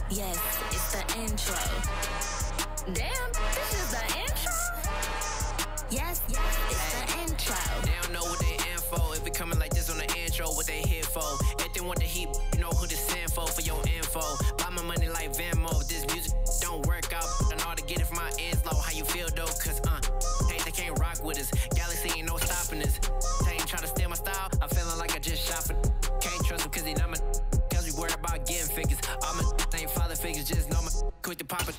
Yes, it's the intro. Damn, this is the intro? Yes, it's the intro. They don't know what they in for. If it coming like this on the intro, what they here for? If they want the heat, you know who to send for your info. Buy my money like Venmo. This music don't work out. I know how to get it from my ends low. How you feel though? Cause hey, they can't rock with us. Galaxy ain't no stopping us. They ain't try to steal my style. I'm feeling like I just shopping. Can't trust them cause they not my. Cause we worried about getting figures. All my ain't father figures. Just know my quick to pop it.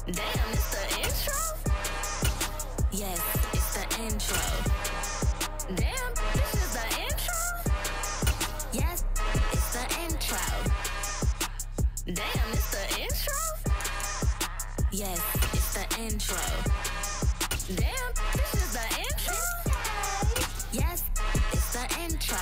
Damn, it's the intro? Yes, it's the intro. Damn, this is the intro? Yes, it's the intro. Damn, it's the intro? Yes, it's the intro. Damn, this is the intro? Yes, it's the intro.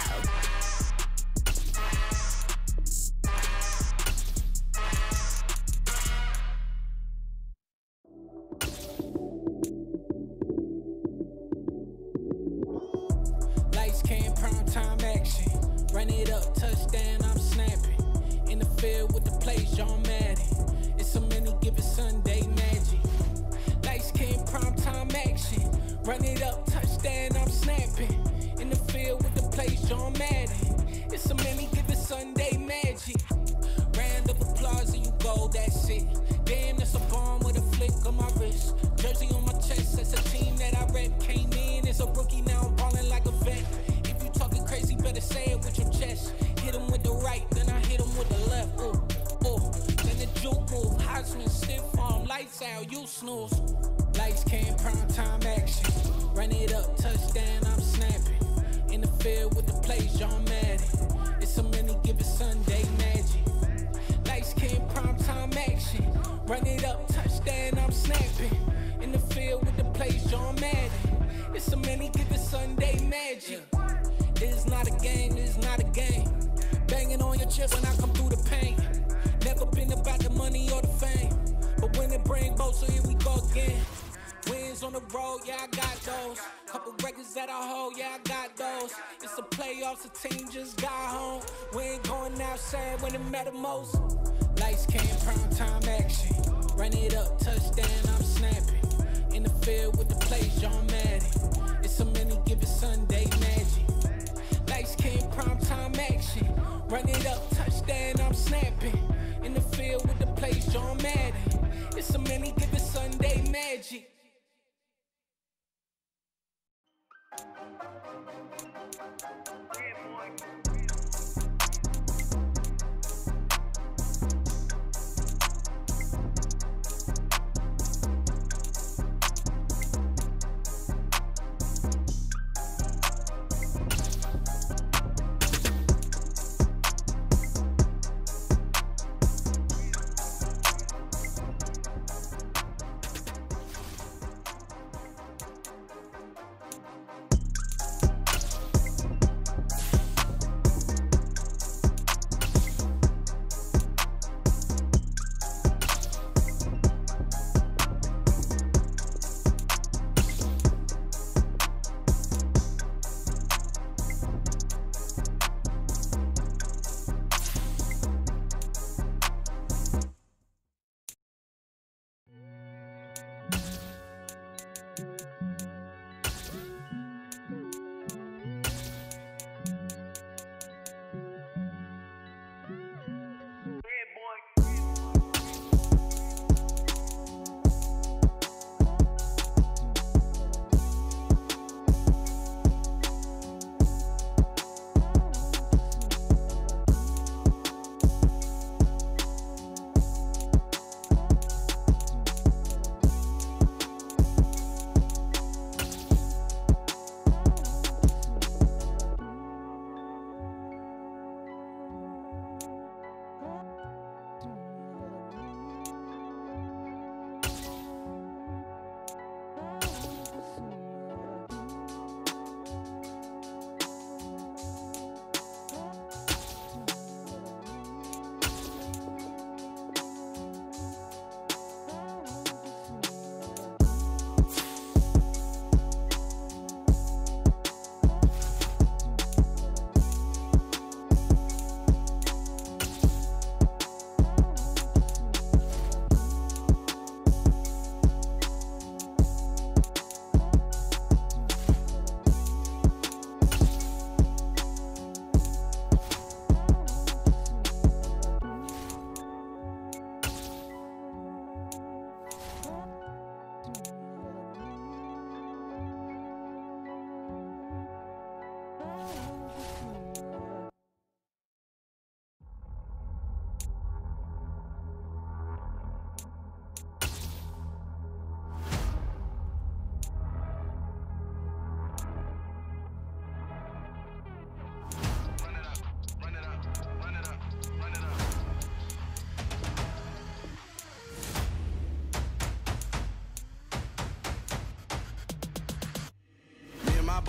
Lights came, prime time action. Run it up, touchdown, I'm snapping. In the field with the plays, John Madden. It's a many given Sunday magic. Lights came, prime time action. Run it up, touchdown, I'm snapping. In the field with the plays, John Madden. It's a many given Sunday magic. Round of applause and you go, that's it. Damn, that's a bomb with a flick on my wrist. Jersey on my chest, that's a team that I rep. Came in as a rookie, now I'm ballin' like a vet. If you talking crazy, better say it with your chest. Hit him with the right, then I hit him with the left. Ooh, ooh, then the juke move. Heisman, stiff arm, lights out, you snooze. Lights came, prime time action. Run it up, touchdown, I'm snapping. In the field with the plays, John Madden. It's a many given Sunday magic. Lights came, prime time action. Run it up, touchdown, I'm snapping. In the field with the plays, John Madden. It's a many given Sunday magic. It's not a game, it's not a game. Banging on your chest when I come through the pain. Never been about the money or the fame. But when it bring both, so here we go again. Wins on the road, yeah, I got those. Couple records that I hold, yeah, I got those. It's the playoffs, the team just got home. We ain't going outside when it matter most. Lights came, prime time action. Run it up, touchdown, I'm snapping. In the field with the plays, John Madden. It's a many given Sunday magic. Lights came, prime time action. Run it up, touchdown, I'm snapping. In the field with the plays, John Madden. It's a many given Sunday magic.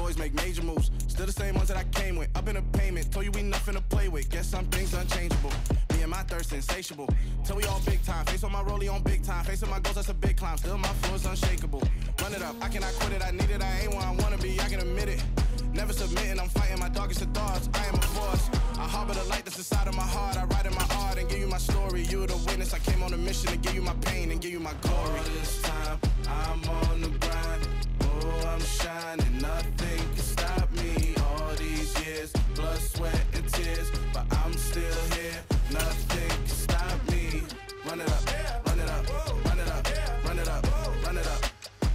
always make major moves. Still the same ones that I came with. Up in a payment, told you we nothing to play with. Guess some things unchangeable. Me and my thirst insatiable. Till we all big time. Face on my rollie on big time. Facing my goals, that's a big climb. Still my flow is unshakable. Run it up, I cannot quit it. I need it, I ain't where I wanna be, I can admit it. Never submitting, I'm fighting my darkest of thoughts. I am a force. I harbor the light that's inside of my heart. I write in my art and give you my story. You the witness. I came on a mission to give you my pain and give you my glory. All this time, I'm on the grind. Oh, I'm shining. Nothing can stop me. All these years, blood, sweat, and tears, but I'm still here. Nothing can stop me. Run it up, run it up, run it up, run it up, run it up.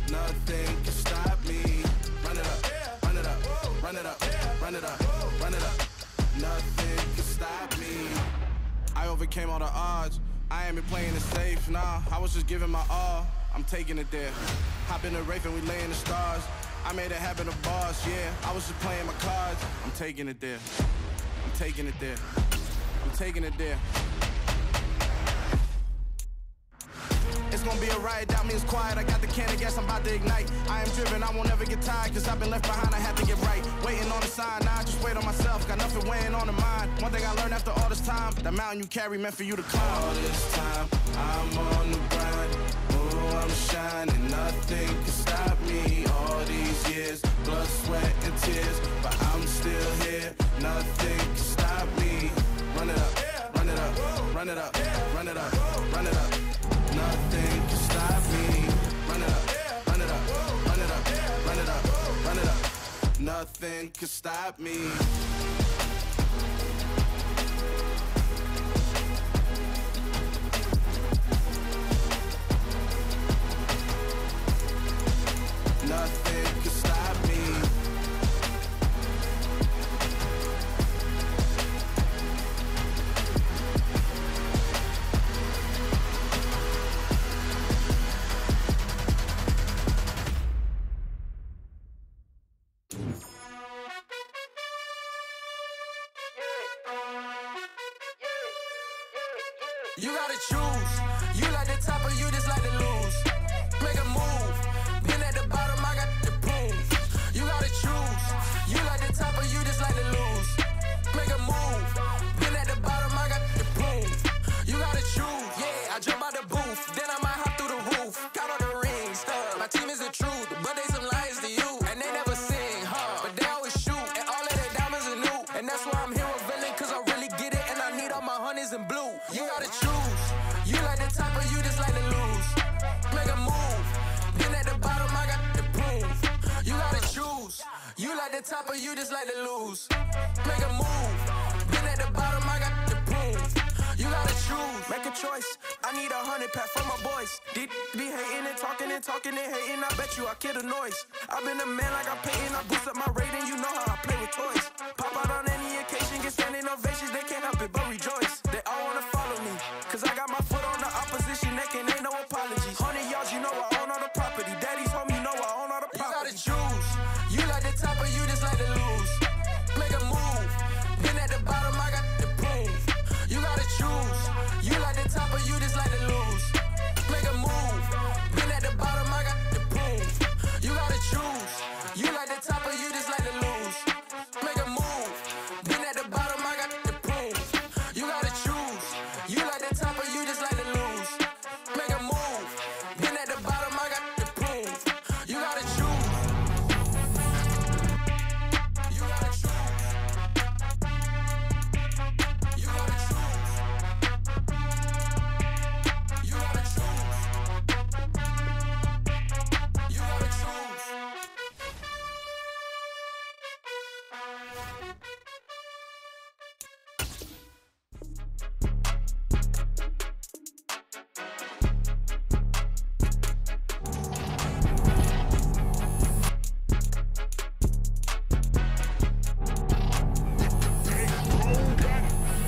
Nothing can stop me. Run it up, run it up, run it up, run it up, run it up. Nothing can stop me. I overcame all the odds. I ain't been playing it safe, nah. I was just giving my all. I'm taking it there. Hop in the Wraith and we lay in the stars. I made it happen to boss, yeah. I was just playing my cards. I'm taking it there. I'm taking it there. I'm taking it there. It's gonna be a riot, doubt me it's quiet. I got the can of gas, I'm about to ignite. I am driven, I won't ever get tired, cause I've been left behind, I have to get right. Waiting on the sign, now I just wait on myself. Got nothing weighing on the mind. One thing I learned after all this time, the mountain you carry meant for you to climb. All this time, I'm on the grind. Oh, I'm shining, nothing can stop me. All these years, blood, sweat, and tears, but I'm still here. Nothing can stop me. Run it up, run it up, run it up, run it up, run it up. Nothing can stop me. Run it up, run it up, run it up, run it up, run it up. Nothing can stop me. Nothing can stop me. You gotta choose. You like the top or you just like to lose. Make a move. Been at the bottom, I got the proof. You gotta choose. You like the top or you just like to lose. Make a move. Been at the bottom, I got the proof. You gotta choose. Yeah, I jump out the booth, then I might hop through the roof. Count all the rings. My team is the truth, but they some liars to you, and they never sing, huh? But they always shoot, and all of their diamonds are new, and that's why I'm here with villain, cause I really get it, and I need all my honeys in blue. You gotta choose. You like the top or you just like to lose. Make a move. Been at the bottom, I got the proof. You gotta choose. You like the top or you just like to lose. Make a move. Been at the bottom, I got the proof. You gotta choose. Make a choice. I need 100 pack for my boys. Be hating and talking and hating. I bet you I kill the noise. I've been a man like I'm painting. I boost up my rating. You know how I play with toys. Pop out on any occasion, get standing ovations. They can't help it but rejoice. They all wanna follow me, cause I got my foot on the opposition neck and ain't no apologies. 100 yards, you know I own all the property. Daddy's home, you know I own all the property. You gotta choose. You like the top or you just like to lose. Make a move. Been at the bottom, I got the proof. You gotta choose. You like the top or you just like to lose. Make a move. Been at the bottom, I got the proof. You gotta choose. You like the top or you just like to lose. Make a move. Been at the bottom, I got the proof. You gotta choose. You like the top or you just like to lose. Make a move. Been at the bottom, I got the proof. You gotta choose. You gotta choose. You gotta choose. You gotta choose. You gotta choose.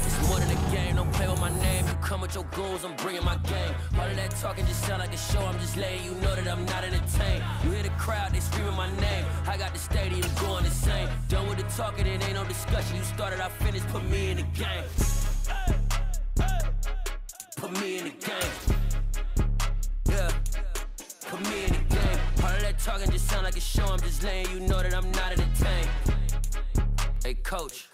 It's more than a game, don't play with my name. You come with your goons, I'm bringing my game. All of that talking just sound like a show, I'm just letting you know that I'm not entertained. You hear the crowd, they screaming my name. I got the stadium going insane. Done with the talking, it ain't no discussion. You started, I finished, put me in the game. Put me in the game. Yeah, put me in the game. All of that talking just sound like a show. I'm just letting you know that I'm not entertained. Hey, coach,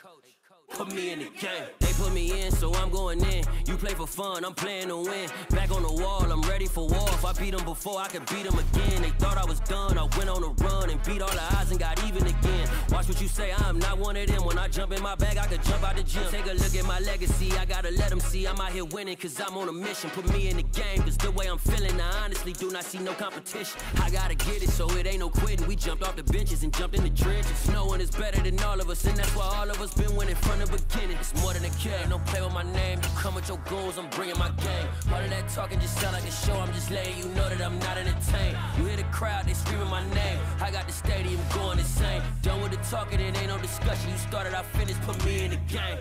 put me in the game. They put me in, so I'm going in. You play for fun, I'm playing to win. Back on the wall, I'm ready for war. If I beat them before, I could beat them again. They thought I was done, I went on a run and beat all the odds and got even again. Watch what you say, I'm not one of them. When I jump in my bag, I could jump out the gym. Take a look at my legacy, I gotta let them see I'm out here winning, cause I'm on a mission. Put me in the game, cause the way I'm feeling, I honestly do not see no competition. I gotta get it, so it ain't no quitting. We jumped off the benches and jumped in the trenches. No one is better than all of us, and that's why all of us been winning from the beginning. It's more than a game, don't play with my name. You come with your goons, I'm bringing my game. All of that talking just sound like a show. I'm just letting you know that I'm not entertained. You hear the crowd, they screaming my name. I got the stadium going insane. Done with the talking, it ain't no discussion. You started, I finished, put me in the game.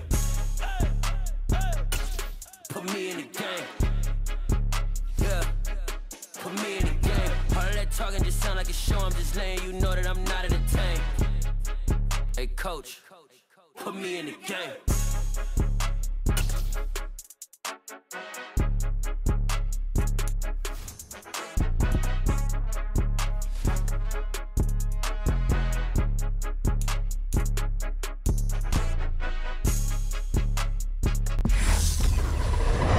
Put me in the game. Yeah, put me in the game. All of that talking just sound like a show. I'm just letting you know that I'm not entertained. Hey, coach, put me in the game.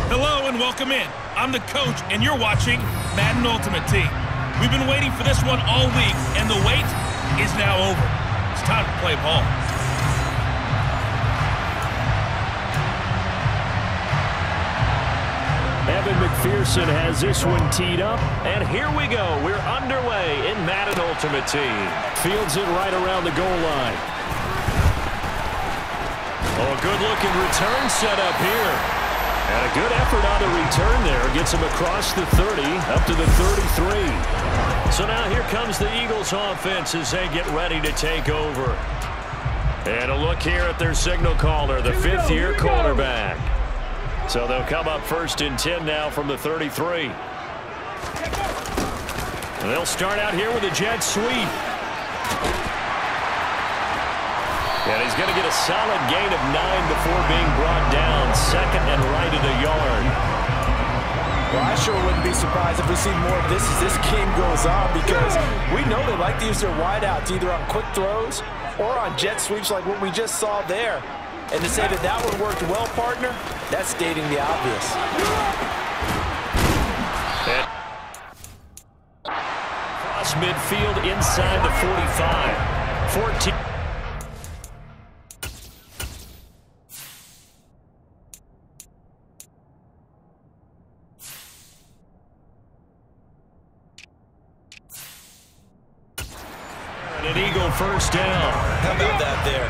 Hello and welcome in. I'm the coach and you're watching Madden Ultimate Team. We've been waiting for this one all week and the wait is now over. It's time to play ball. Evan McPherson has this one teed up, and here we go. We're underway in Madden Ultimate Team. Fields it right around the goal line. Oh, a good-looking return set up here. And a good effort on the return there. Gets him across the 30, up to the 33. So now here comes the Eagles offense as they get ready to take over. And a look here at their signal caller, the fifth-year quarterback. So they'll come up first and 10 now from the 33. And they'll start out here with a jet sweep. And he's going to get a solid gain of 9 before being brought down. Second and right at a yard. Well, I sure wouldn't be surprised if we see more of this as this game goes on, because we know they like to use their wideouts either on quick throws or on jet sweeps like what we just saw there. And to say that that one worked well, partner, that's stating the obvious. Cross midfield inside the 45. 14. An Eagle first down. How about that there?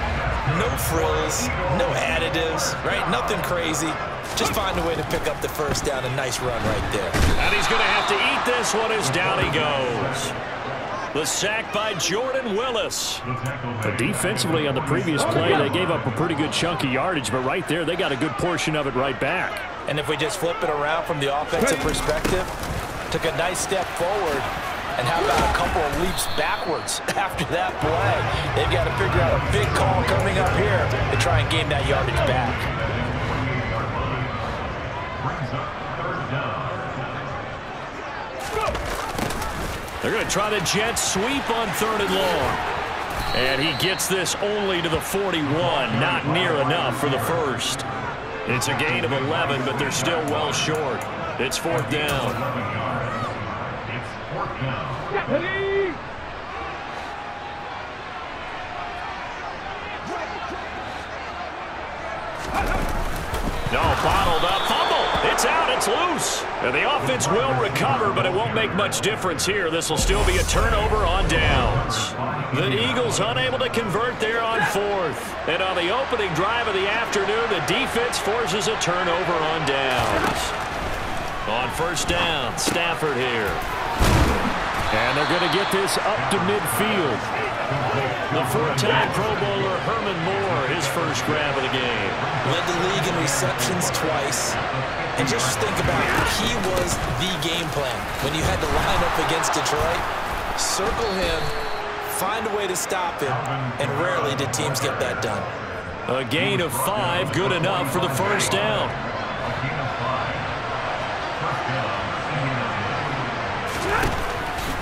No frills, no additives, right? Nothing crazy. Just find a way to pick up the first down. A nice run right there. And he's going to have to eat this one as down he goes. The sack by Jordan Willis. But defensively on the previous play, they gave up a pretty good chunk of yardage, but right there, they got a good portion of it right back. And if we just flip it around from the offensive perspective, took a nice step forward. And how about a couple of leaps backwards after that play? They've got to figure out a big call coming up here to try and gain that yardage back. They're going to try the jet sweep on 3rd and long. And he gets this only to the 41. Not near enough for the first. It's a gain of 11, but they're still well short. It's 4th down. No, bottled up, fumble. It's out, it's loose. And the offense will recover, but it won't make much difference here. This will still be a turnover on downs. The Eagles unable to convert there on 4th. And on the opening drive of the afternoon, the defense forces a turnover on downs. On 1st down, Stafford here. And they're going to get this up to midfield. The 4-time Pro Bowler Herman Moore, his first grab of the game. Led the league in receptions twice. And just think about it. He was the game plan. When you had to line up against Detroit, circle him, find a way to stop him, and rarely did teams get that done. A gain of 5, good enough for the first down.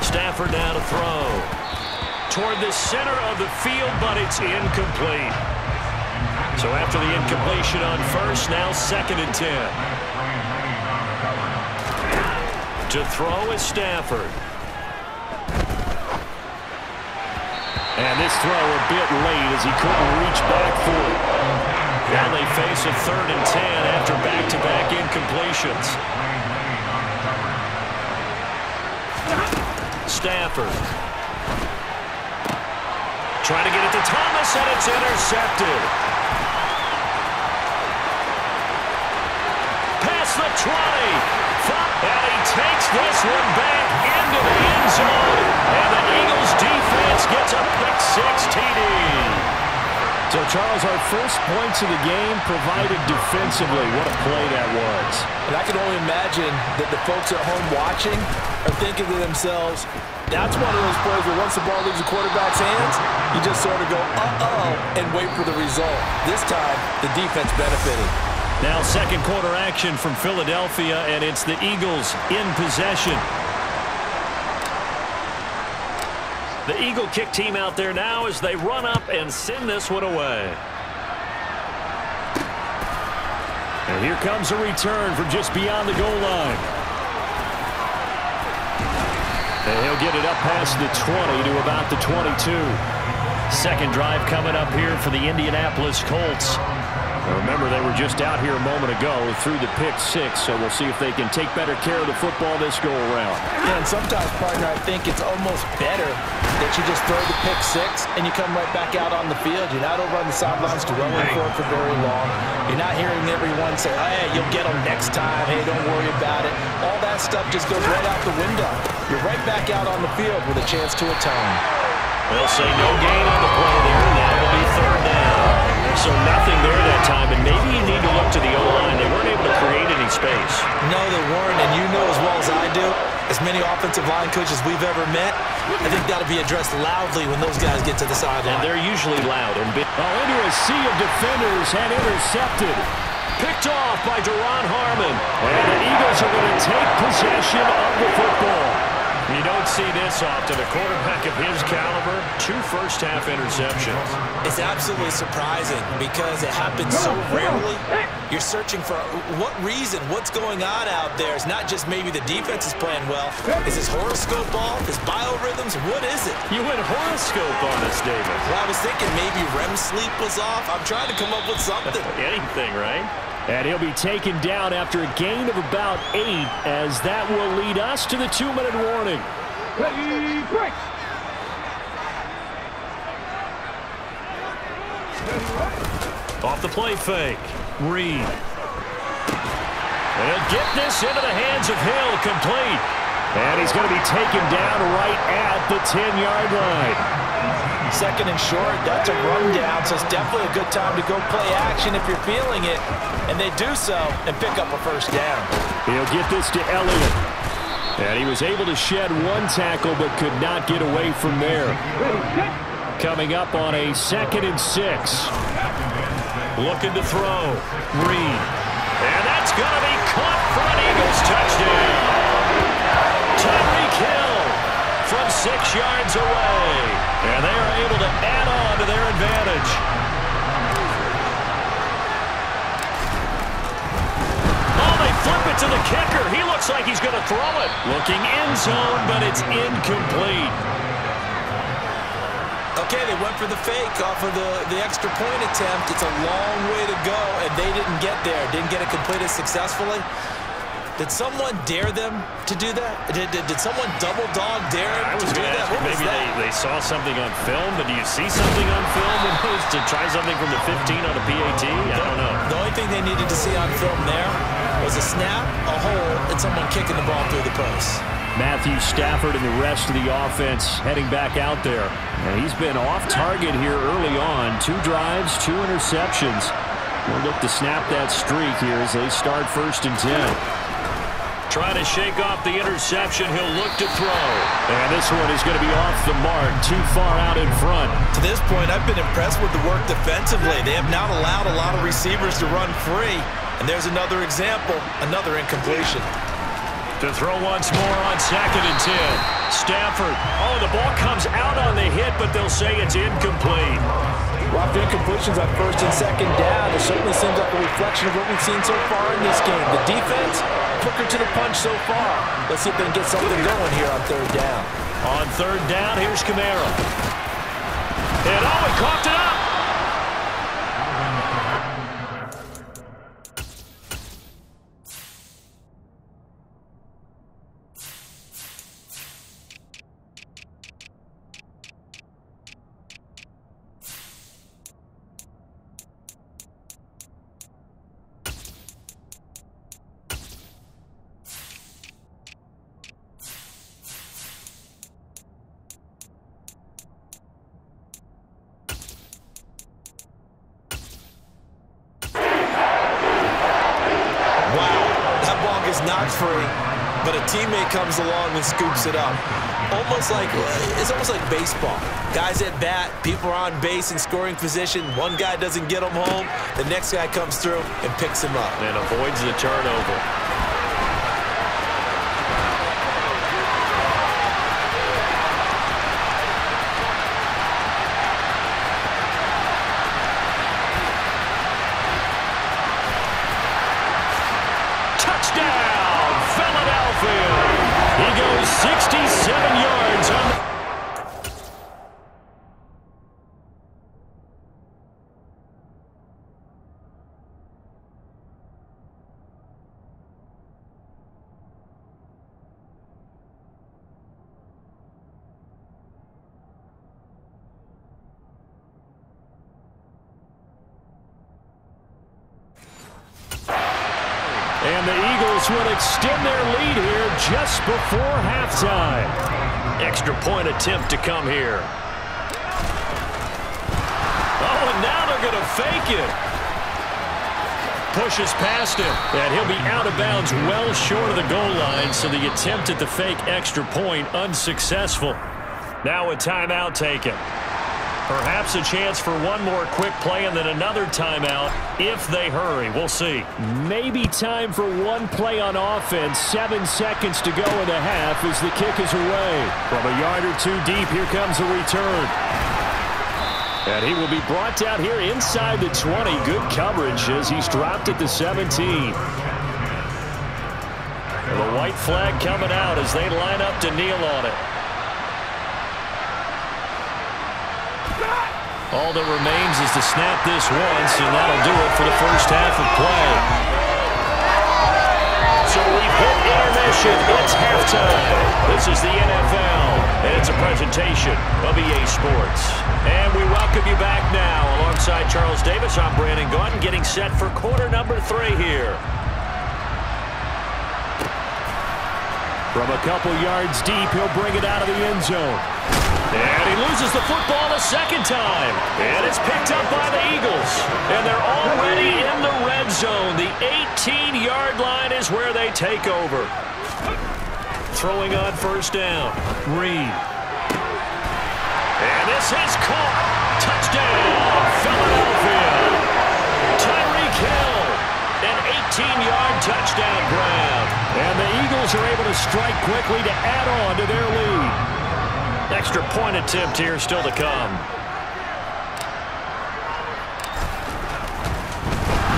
Stafford now to throw. Toward the center of the field, but it's incomplete. So after the incompletion on first, now 2nd and 10. To throw is Stafford. And this throw a bit late as he couldn't reach back for it. Now they face a 3rd and 10 after back-to-back incompletions. Stafford. Trying to get it to Thomas, and it's intercepted. Past the 20. And he takes this one back into the end zone. And the Eagles defense gets a pick-6 TD. So, Charles, our first points of the game provided defensively. What a play that was. And I can only imagine that the folks at home watching are thinking to themselves, that's one of those plays where once the ball leaves the quarterback's hands, you just sort of go, uh-oh, and wait for the result. This time, the defense benefited. Now second quarter action from Philadelphia, and it's the Eagles in possession. The Eagle kick team out there now as they run up and send this one away. And here comes a return from just beyond the goal line. And he'll get it up past the 20 to about the 22. Second drive coming up here for the Indianapolis Colts. Remember, they were just out here a moment ago through the pick-6, so we'll see if they can take better care of the football this go-around. Yeah, and sometimes, partner, I think it's almost better that you just throw the pick-6 and you come right back out on the field. You're not over on the sidelines dwelling for it for very long. You're not hearing everyone say, hey, you'll get them next time. Hey, don't worry about it. All that stuff just goes right out the window. You're right back out on the field with a chance to atone. They'll say no gain on the play there, and that will be 3rd down. So nothing there that time, and maybe you need to look to the O-line. They weren't able to create any space. No, they weren't, and you know as well as I do, as many offensive line coaches we've ever met, I think that'll be addressed loudly when those guys get to the sideline. And they're usually loud and big. Into a sea of defenders and intercepted. Picked off by Deron Harmon. And the Eagles are going to take possession of the football. You don't see this often. A quarterback of his caliber, 2 first-half interceptions. It's absolutely surprising because it happens so rarely. You're searching for what reason, what's going on out there. It's not just maybe the defense is playing well. Is his horoscope off? His biorhythms? What is it? You went horoscope on us, David. Well, I was thinking maybe REM sleep was off. I'm trying to come up with something. Anything, right? And he'll be taken down after a gain of about 8, as that will lead us to the 2-minute warning. Ready, break. Off the play fake. Reed. They'll get this into the hands of Hill, complete. And he's going to be taken down right at the 10-yard line. 2nd and short, that's a rundown, so it's definitely a good time to go play action if you're feeling it. And they do so and pick up a first down. He'll get this to Elliott. And he was able to shed 1 tackle but could not get away from there. Coming up on a 2nd and 6. Looking to throw. Reed. And that's going to be caught for an Eagles touchdown. Tyreek Hill from 6 yards away. And they are able to add on to their advantage. Oh, they flip it to the kicker. He looks like he's going to throw it. Looking end zone, but it's incomplete. Okay, they went for the fake off of the extra point attempt. It's a long way to go, and they didn't get there. Didn't get it completed successfully. Did someone dare them to do that? Did someone double dog dare them to do that? What was maybe that? they saw something on film, but do you see something on film to try something from the 15 on a PAT? I don't know. The only thing they needed to see on film there was a snap, a hole, and someone kicking the ball through the post. Matthew Stafford and the rest of the offense heading back out there. And he's been off target here early on. 2 drives, 2 interceptions. We'll look to snap that streak here as they start 1st and 10. Trying to shake off the interception. He'll look to throw. And this one is going to be off the mark, too far out in front. To this point, I've been impressed with the work defensively. They have not allowed a lot of receivers to run free. And there's another example, another incompletion. To throw once more on 2nd and 10. Stafford. Oh, the ball comes out on the hit, but they'll say it's incomplete. Rough incompletions on 1st and 2nd down. It certainly seems like a reflection of what we've seen so far in this game. The defense, quicker to the punch so far. Let's see if they can get something going here on 3rd down. On 3rd down, here's Kamara. And oh, he coughed it up. Not free, but a teammate comes along and scoops it up. It's almost like baseball. Guys at bat, people are on base in scoring position. One guy doesn't get him home. The next guy comes through and picks him up. And avoids the turnover. He goes 67 yards on And the Eagles will extend their lead here just before halftime. Extra point attempt to come here. Oh, and now they're going to fake it. Pushes past him, and he'll be out of bounds well short of the goal line, so the attempt at the fake extra point unsuccessful. Now a timeout taken. Perhaps a chance for one more quick play and then another timeout if they hurry. We'll see. Maybe time for one play on offense. 7 seconds to go in the half as the kick is away. From a yard or two deep, here comes a return. And he will be brought down here inside the 20. Good coverage as he's dropped at the 17. And the white flag coming out as they line up to kneel on it. All that remains is to snap this once, and that'll do it for the first half of play. So we've hit intermission. It's halftime. This is the NFL, and it's a presentation of EA Sports. And we welcome you back now. Alongside Charles Davis, I'm Brandon Gaudin, getting set for quarter number 3 here. From a couple yards deep, he'll bring it out of the end zone. And he loses the football a second time. And it's picked up by the Eagles. And they're already in the red zone. The 18-yard line is where they take over. Throwing on first down. Reed. And this is caught. Touchdown, Philadelphia. Tyreek Hill. An 18-yard touchdown grab. And the Eagles are able to strike quickly to add on to their lead. Extra point attempt here still to come.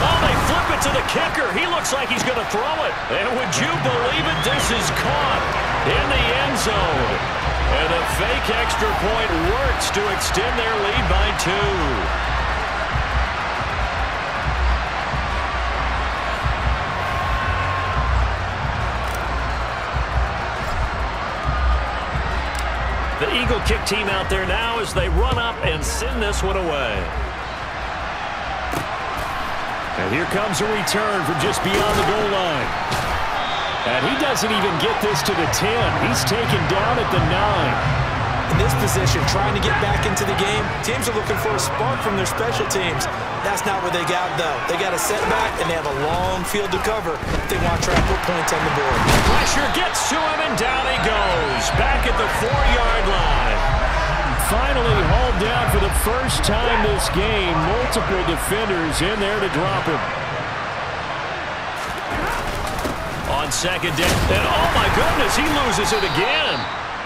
Oh, they flip it to the kicker. He looks like he's going to throw it. And would you believe it? This is caught in the end zone. And the fake extra point works to extend their lead by 2. The Eagle kick team out there now as they run up and send this one away. And here comes a return from just beyond the goal line. And he doesn't even get this to the 10. He's taken down at the 9. In this position, trying to get back into the game, teams are looking for a spark from their special teams. That's not what they got, though. They got a setback, and they have a long field to cover if they want to try to put points on the board. Pressure gets to him, and down he goes. Back at the 4-yard line. Finally hauled down for the first time this game. Multiple defenders in there to drop him. On on second down. And oh my goodness, he loses it again.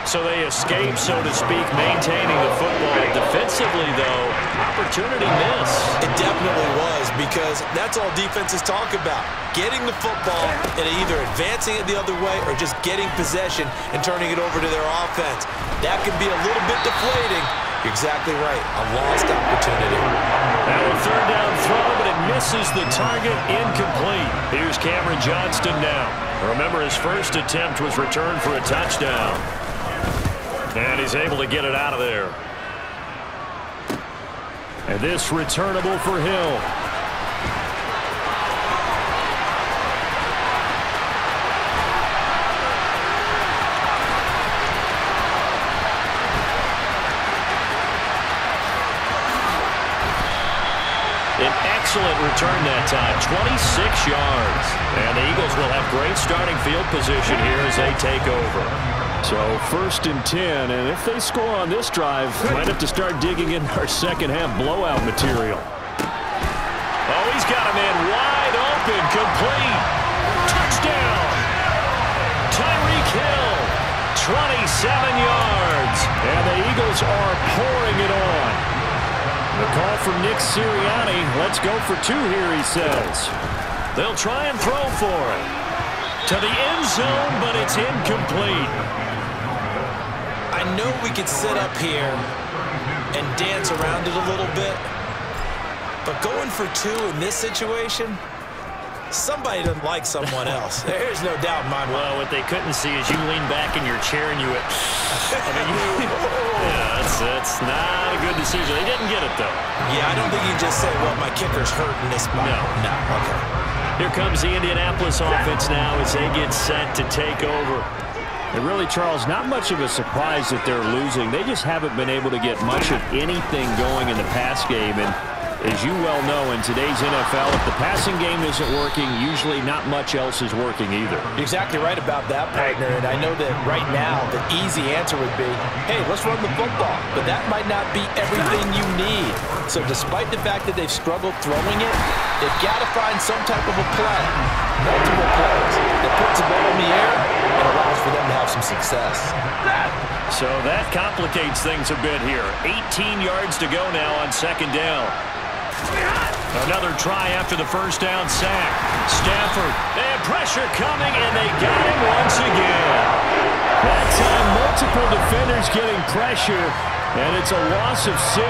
So they escape, so to speak, maintaining the football. Defensively, though, opportunity miss. It definitely was, because that's all defenses talk about. Getting the football and either advancing it the other way or just getting possession and turning it over to their offense. That can be a little bit deflating. You're exactly right. A lost opportunity. Now a third down throw, but it misses the target. Incomplete. Here's Cameron Johnston now. Remember, his first attempt was returned for a touchdown. And he's able to get it out of there. And this returnable for Hill. An excellent return that time, 26 yards. And the Eagles will have great starting field position here as they take over. So 1st and 10, and if they score on this drive, might have to start digging in our second half blowout material. Oh, he's got a man wide open, complete. Touchdown. Tyreek Hill, 27 yards. And the Eagles are pouring it on. The call from Nick Sirianni. Let's go for 2 here, he says. They'll try and throw for it. To the end zone, but it's incomplete. I know we could sit up here and dance around it a little bit, but going for 2 in this situation, somebody doesn't like someone else. There's no doubt in my mind. Well, what they couldn't see is you lean back in your chair and you went, yeah, that's not a good decision. They didn't get it, though. Yeah, I don't think you can just say, well, my kicker's hurt in this spot. No, okay. Here comes the Indianapolis offense now as they get set to take over. And really, Charles, not much of a surprise that they're losing. They just haven't been able to get much of anything going in the pass game. And as you well know, in today's NFL, if the passing game isn't working, usually not much else is working either. You're exactly right about that, partner. And I know that right now the easy answer would be, hey, let's run the football. But that might not be everything you need. So despite the fact that they've struggled throwing it, they've got to find some type of a play. Multiple plays that puts the ball in the air and allows for them to have some success. So that complicates things a bit here. 18 yards to go now on second down. Another try after the first down sack. Stafford, they have pressure coming, and they got him once again. That time, multiple defenders getting pressure, and it's a loss of 6.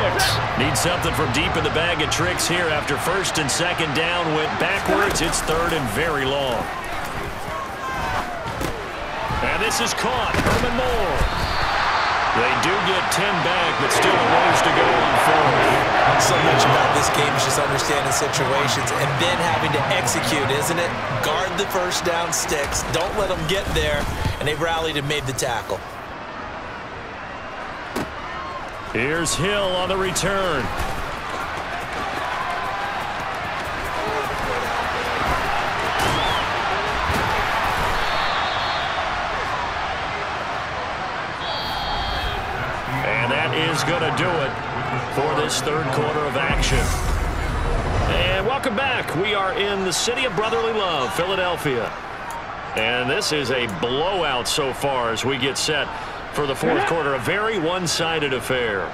Need something from deep in the bag of tricks here after first and second down went backwards. It's third and very long. And this is caught. Herman Moore. They do get 10 back, but still a ways to go on 4th. So much about this game is just understanding situations and then having to execute, isn't it? Guard the first down sticks. Don't let them get there. And they've rallied and made the tackle. Here's Hill on the return. And that is going to do it for this third quarter of action. And welcome back. We are in the city of brotherly love, Philadelphia. And this is a blowout so far as we get set for the fourth quarter. A very one-sided affair.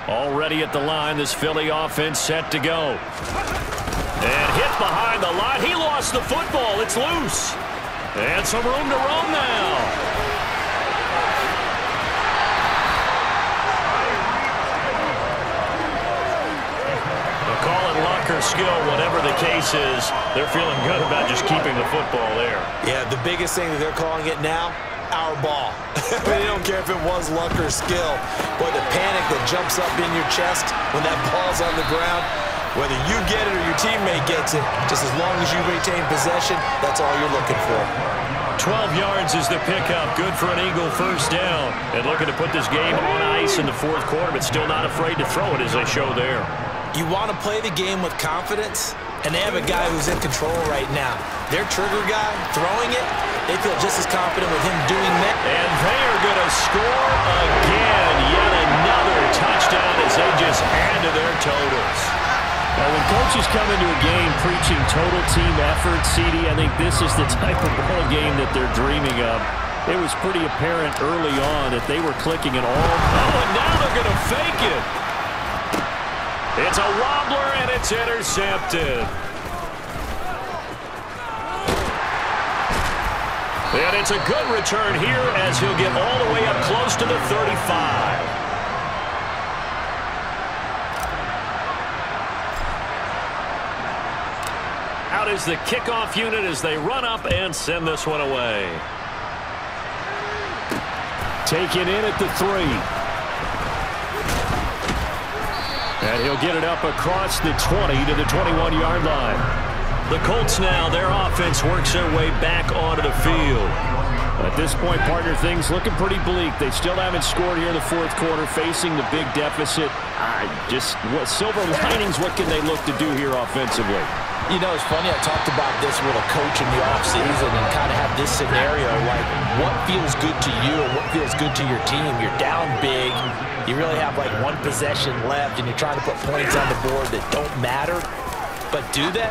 Already at the line, this Philly offense set to go. And hit behind the line. He lost the football. It's loose. And some room to roam now. Skill, whatever the case is, they're feeling good about just keeping the football there. Yeah, the biggest thing that they're calling it now, our ball. They don't care if it was luck or skill. Boy, the panic that jumps up in your chest when that ball's on the ground, whether you get it or your teammate gets it, just as long as you retain possession, that's all you're looking for. 12 yards is the pickup. Good for an Eagle first down. And looking to put this game on ice in the fourth quarter, but still not afraid to throw it as they show there. You want to play the game with confidence, and they have a guy who's in control right now. Their trigger guy throwing it, they feel just as confident with him doing that. And they are going to score again. Yet another touchdown as they just add to their totals. Now, when coaches come into a game preaching total team effort, CD, I think this is the type of ball game that they're dreaming of. It was pretty apparent early on that they were clicking it all. Oh, and now they're going to fake it. It's a wobbler, and it's intercepted. And it's a good return here as he'll get all the way up close to the 35. Out is the kickoff unit as they run up and send this one away. Taken in at the 3. And he'll get it up across the 20 to the 21-yard line. The Colts now, their offense works their way back onto the field. At this point, partner, things looking pretty bleak. They still haven't scored here in the fourth quarter, facing the big deficit. Silver linings, what can they look to do here offensively? You know, it's funny, I talked about this with a coach in the offseason and kind of had this scenario, like what feels good to you and what feels good to your team. You're down big, you really have like one possession left, and you're trying to put points on the board that don't matter. But do they?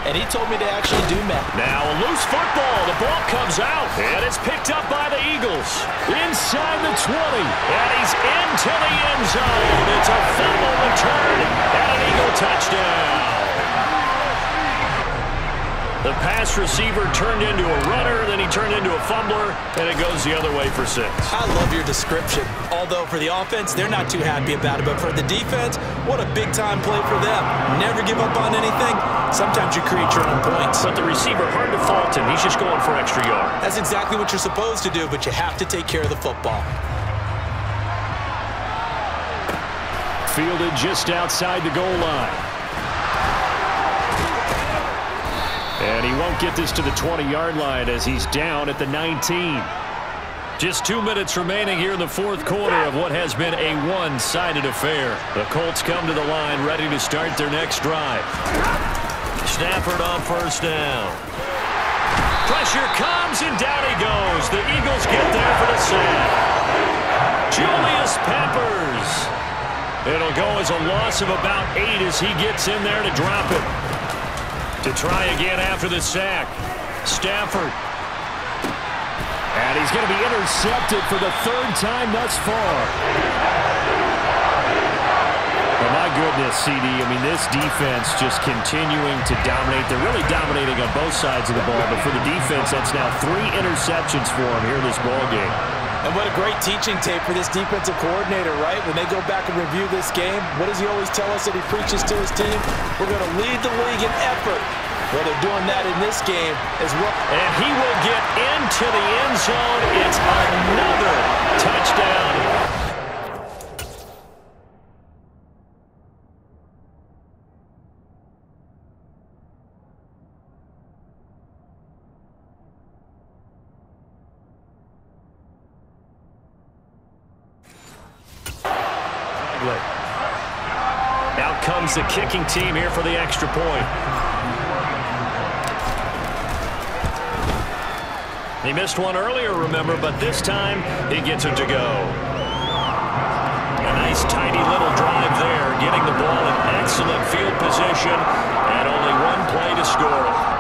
And he told me they actually do matter. Now a loose football. The ball comes out. And it's picked up by the Eagles. Inside the 20. And he's into the end zone. It's a fumble return and an Eagle touchdown. The pass receiver turned into a runner, then he turned into a fumbler, and it goes the other way for 6. I love your description. Although for the offense, they're not too happy about it. But for the defense, what a big-time play for them. Never give up on anything. Sometimes you create your own points. But the receiver, hard to fault him. He's just going for extra yard. That's exactly what you're supposed to do, but you have to take care of the football. Fielded just outside the goal line. And he won't get this to the 20-yard line as he's down at the 19. Just 2 minutes remaining here in the fourth quarter of what has been a one-sided affair. The Colts come to the line ready to start their next drive. Stafford on first down. Pressure comes, and down he goes. The Eagles get there for the sack. Julius Peppers. It'll go as a loss of about 8 as he gets in there to drop it. To try again after the sack. Stafford. And he's going to be intercepted for the 3rd time thus far. Oh, my goodness, CD. I mean, this defense just continuing to dominate. They're really dominating on both sides of the ball. But for the defense, that's now 3 interceptions for them here in this ball game. And what a great teaching tape for this defensive coordinator, right? When they go back and review this game, what does he always tell us that he preaches to his team? We're going to lead the league in effort. Well, they're doing that in this game as well. And he will get into the end zone. It's another touchdown. Out comes the kicking team here for the extra point. He missed one earlier, remember, but this time he gets it to go. A nice, tidy little drive there, getting the ball in excellent field position, and only one play to score it.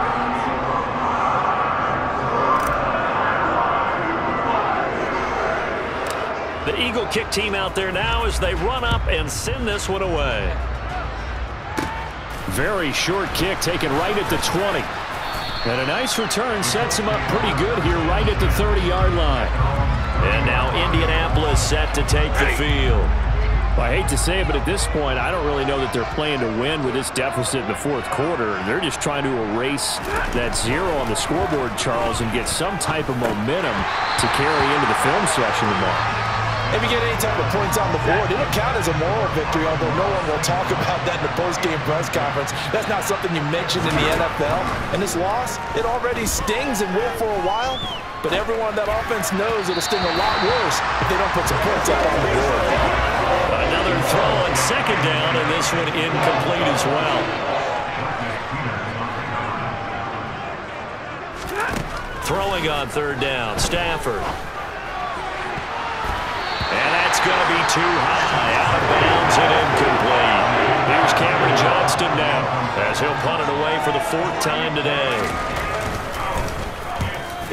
The Eagle kick team out there now as they run up and send this one away. Very short kick taken right at the 20. And a nice return sets him up pretty good here right at the 30-yard line. And now Indianapolis set to take the field. Well, I hate to say it, but at this point, I don't really know that they're playing to win with this deficit in the fourth quarter. They're just trying to erase that 0 on the scoreboard, Charles, and get some type of momentum to carry into the film session tomorrow. If you get any type of points on the board, it'll count as a moral victory, although no one will talk about that in the post-game press conference. That's not something you mentioned in the NFL. And this loss, it already stings and will for a while, but everyone on that offense knows it'll sting a lot worse if they don't put some points up on the board. Another throw on second down, and this one incomplete as well. Throwing on third down, Stafford. And that's going to be too high, out of bounds and incomplete. Here's Cameron Johnston now, as he'll punt it away for the 4th time today.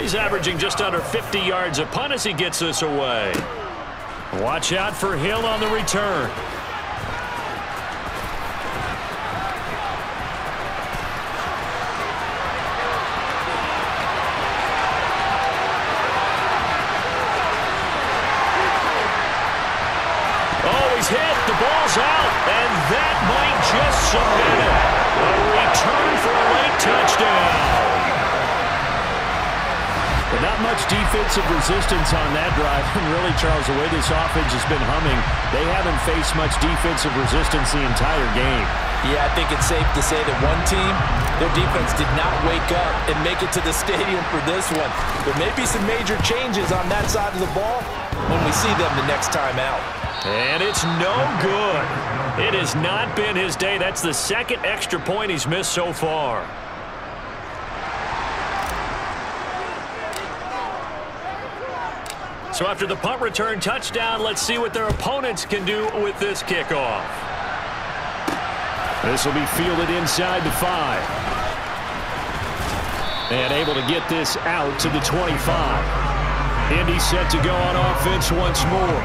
He's averaging just under 50 yards a punt as he gets this away. Watch out for Hill on the return. Hit, the ball's out, and that might just submit it. A return for a late touchdown. But not much defensive resistance on that drive. And really, Charles, the way this offense has been humming, they haven't faced much defensive resistance the entire game. Yeah, I think it's safe to say that one team, their defense did not wake up and make it to the stadium for this one. There may be some major changes on that side of the ball when we see them the next time out. And it's no good. It has not been his day. That's the 2nd extra point he's missed so far. So after the punt return touchdown, let's see what their opponents can do with this kickoff. This will be fielded inside the 5. And able to get this out to the 25. Indy set to go on offense once more.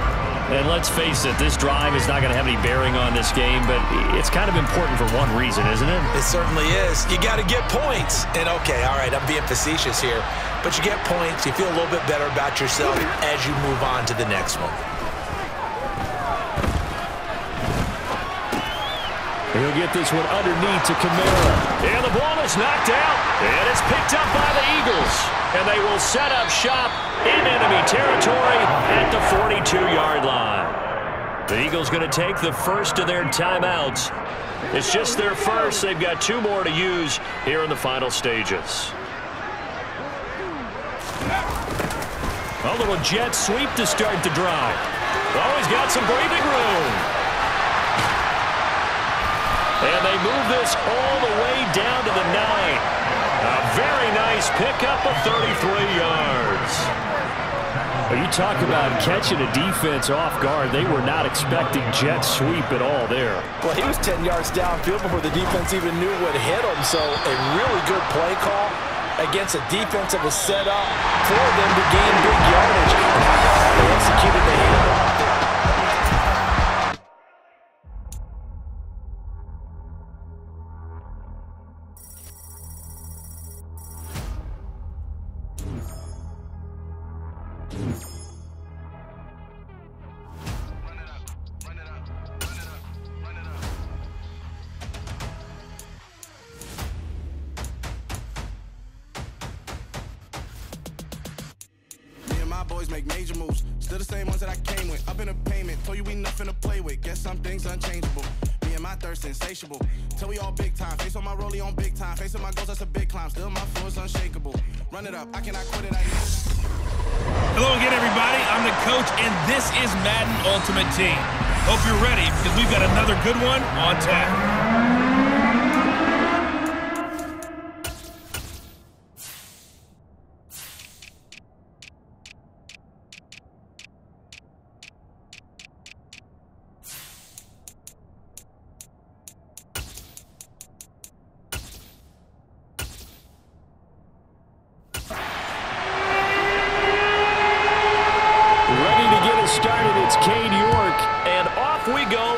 And let's face it, this drive is not going to have any bearing on this game, but it's kind of important for one reason, isn't it? It certainly is. You got to get points. And, okay, all right, I'm being facetious here, but you get points, you feel a little bit better about yourself as you move on to the next one. He'll get this one underneath to Kamara. And the ball is knocked out, and it's picked up by the Eagles. And they will set up shop in enemy territory at the 42-yard line. The Eagles going to take the first of their timeouts. It's just their first. They've got 2 more to use here in the final stages. A little jet sweep to start the drive. Oh, he's got some breathing room. And they move this all the way down to the 9. A very nice pickup of 33 yards. Well, you talk about catching a defense off guard. They were not expecting jet sweep at all there. Well, he was 10 yards downfield before the defense even knew what hit him. So a really good play call against a defense that was set up for them to gain big yardage. And how about how they executed the handoff there? Boys make major moves, still the same ones that I came with. Up in a payment, told you we nothing to play with. Guess some things unchangeable. Me and my thirst insatiable. Till we all big time. Face on my rollie on big time. Facing my goals, that's a big climb. Still my flow is unshakable. Run it up, I cannot quit it. Hello again, everybody. I'm the coach, and this is Madden Ultimate Team. Hope you're ready because we've got another good one on tap.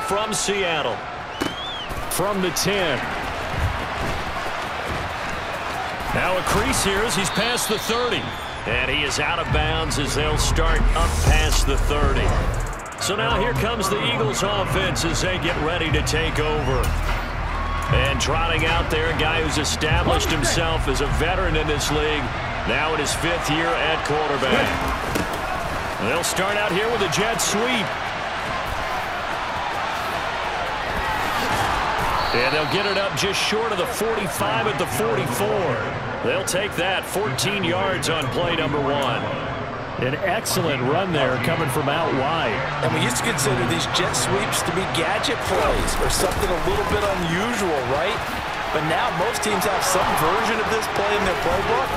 From Seattle. From the 10. Now a crease here as he's past the 30. And he is out of bounds as they'll start up past the 30. So now here comes the Eagles offense as they get ready to take over. And trotting out there, a guy who's established himself as a veteran in this league, now in his 5th year at quarterback. They'll start out here with a jet sweep. And they'll get it up just short of the 45 at the 44. They'll take that 14 yards on play number 1. An excellent run there coming from out wide. And we used to consider these jet sweeps to be gadget plays or something a little bit unusual, right? But now most teams have some version of this play in their playbook.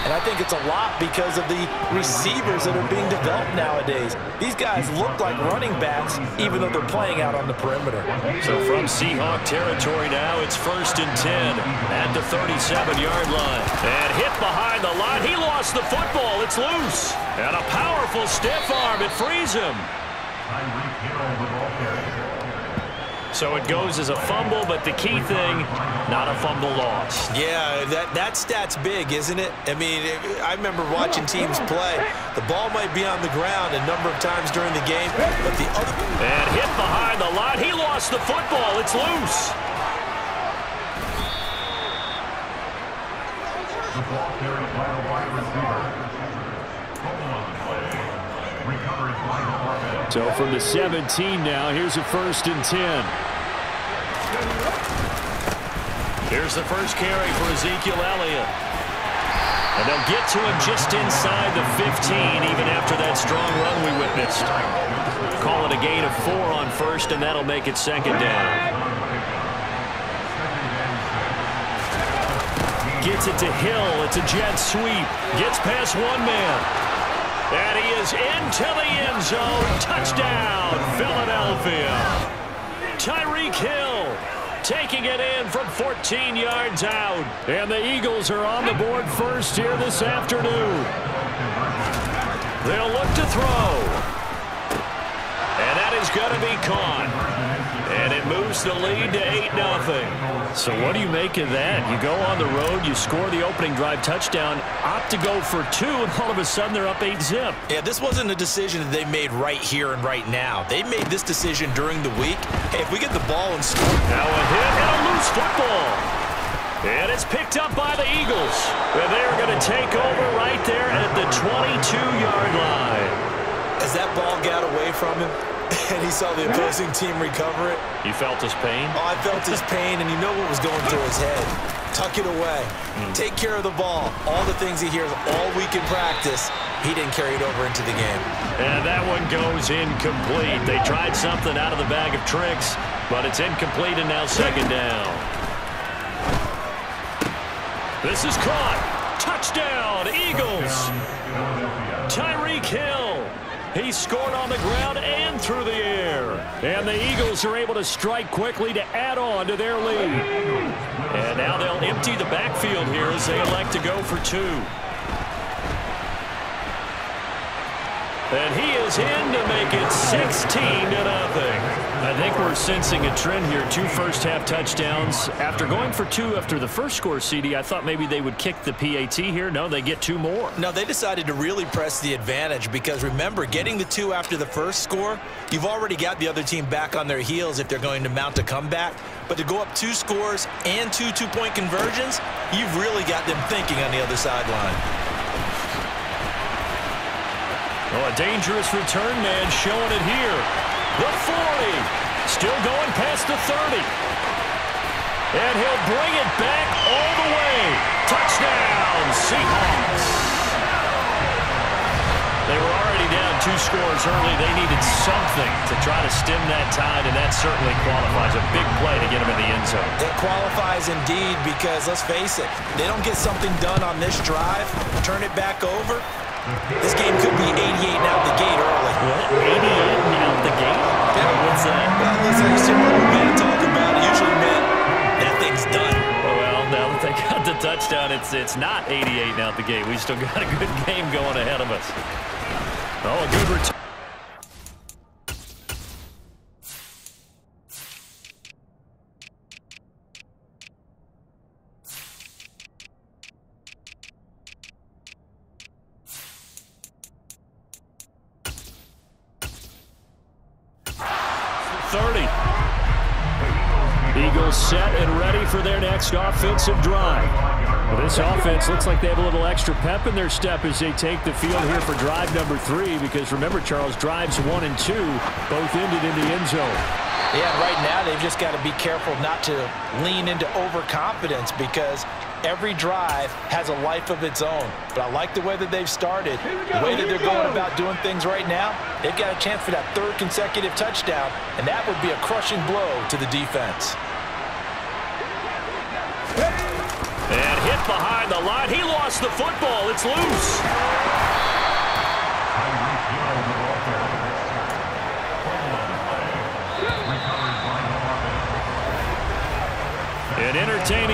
And I think it's a lot because of the receivers that are being developed nowadays. These guys look like running backs, even though they're playing out on the perimeter. So from Seahawk territory now, it's 1st and 10 at the 37-yard line. And hit behind the line. He lost the football. It's loose. And a powerful stiff arm. It frees him. So it goes as a fumble, but the key thing, not a fumble loss. Yeah, that stat's big, isn't it? I mean, I remember watching teams play. The ball might be on the ground a number of times during the game, but the other... And hit behind the line. He lost the football. It's loose. The ball carried by the wide receiver. So from the 17 now, here's a 1st and 10. Here's the first carry for Ezekiel Elliott. And they'll get to him just inside the 15, even after that strong run we witnessed. Call it a gain of 4 on 1st, and that'll make it 2nd down. Gets it to Hill. It's a jet sweep. Gets past one man. And he is into the end zone. Touchdown, Philadelphia. Tyreek Hill taking it in from 14 yards out. And the Eagles are on the board first here this afternoon. They'll look to throw. And that is going to be caught. And it moves the lead to 8-0. So what do you make of that? You go on the road, you score the opening drive touchdown, opt to go for 2, and all of a sudden they're up 8-zip. Yeah, this wasn't a decision that they made right here and right now. They made this decision during the week. Hey, if we get the ball and score... Now a hit and a loose football. And it's picked up by the Eagles. And they're going to take over right there at the 22-yard line. As that ball got away from him, and he saw the opposing team recover it. You felt his pain? Oh, I felt his pain, and you know what was going through his head. Tuck it away. Take care of the ball. All the things he hears all week in practice, he didn't carry it over into the game. And that one goes incomplete. They tried something out of the bag of tricks, but it's incomplete, and now 2nd down. This is caught. Touchdown, Eagles. Tyreek Hill. He scored on the ground and through the air. And the Eagles are able to strike quickly to add on to their lead. And now they'll empty the backfield here as they elect to go for 2. And he is in to make it 16-0. I think we're sensing a trend here. 2 first-half touchdowns. After going for 2 after the first score, CD, I thought maybe they would kick the PAT here. No, they get 2 more. No, they decided to really press the advantage because, remember, getting the 2 after the first score, you've already got the other team back on their heels if they're going to mount a comeback. But to go up 2 scores and 2 two-point conversions, you've really got them thinking on the other sideline. Oh, a dangerous return man showing it here. The 40. Still going past the 30. And he'll bring it back all the way. Touchdown, Seahawks. They were already down 2 scores early. They needed something to try to stem that tide, and that certainly qualifies. A big play to get them in the end zone. It qualifies indeed because, let's face it, they don't get something done on this drive, turn it back over, this game could be 88 and out the gate early. What? 88 and out the gate? Yeah. What's that? Well, listen, you see what we man talk about. It usually meant that thing's done. Well, now that they got the touchdown, it's not 88 and out the gate. We still got a good game going ahead of us. Oh, a good return. Eagles set and ready for their next offensive drive. Well, this offense looks like they have a little extra pep in their step as they take the field here for drive number 3, because remember, Charles, drives 1 and 2 both ended in the end zone. Yeah, right now they've just got to be careful not to lean into overconfidence because every drive has a life of its own. But I like the way that they've started, the way that they're going about doing things right now. They've got a chance for that 3rd consecutive touchdown, and that would be a crushing blow to the defense. And hit behind the line. He lost lost the football. It's loose. An entertaining